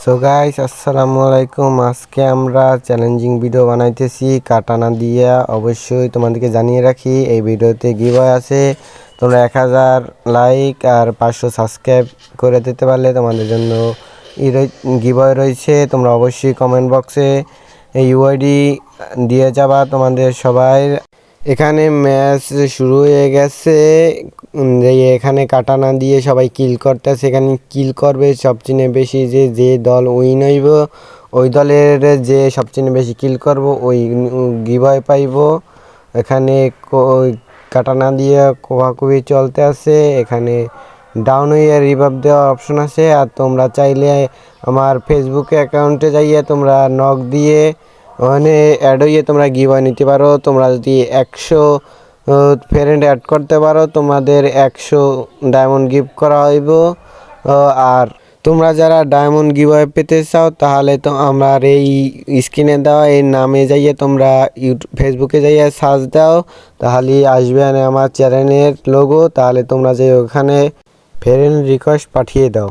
So guys আসসালামু আলাইকুম। আজকে আমরা চ্যালেঞ্জিং ভিডিও বানাইতেছি কাটানা দিয়ে। অবশ্যই তোমাদেরকে জানিয়ে রাখি এই ভিডিওতে গিভওয়ে আছে। তোমরা 1000 লাইক আর 500 সাবস্ক্রাইব করে দিতে পারলে তোমাদের জন্য গিভওয়ে রয়েছে। তোমরা অবশ্যই কমেন্ট বক্সে এই ইউআইডি দিয়ে যাবা তোমাদের সবাই। এখানে ম্যাচ শুরু হয়ে গেছে। এখানে কাটানা দিয়ে সবাই কিল করতেছে। এখানে কিল করবে সবচেয়ে বেশি যে দল উইন হইব, ওই দলের যে সবচেয়ে বেশি কিল করব ওই গিভওয়ে পাইব। এখানে কাটানা দিয়ে কোভাকুভি চলতে আছে। এখানে ডাউন হইয়া রিভাইভ দেওয়ার অপশন আছে। আর তোমরা চাইলে আমার ফেসবুকে অ্যাকাউন্টে যাইয়ে তোমরা নক দিয়ে ওখানে অ্যাড হইয়ে তোমরা গিভওয়ে নিতে পারো। তোমরা যদি 100 ফ্রেন্ড অ্যাড করতে পারো তোমাদের 100 ডায়মন্ড গিফট করা হইব। আর তোমরা যারা ডায়মন্ড গিভওয়ে পেতে চাও তাহলে তো আমার এই স্ক্রিনে দেওয়া এই নামে যাইয়ে তোমরা ফেসবুকে যাইয়ে সার্চ দাও, তাহলে আসবে আমার চ্যানেলের লোগো। তাহলে তোমরা যে ওখানে ফ্রেন্ড রিকোয়েস্ট পাঠিয়ে দাও।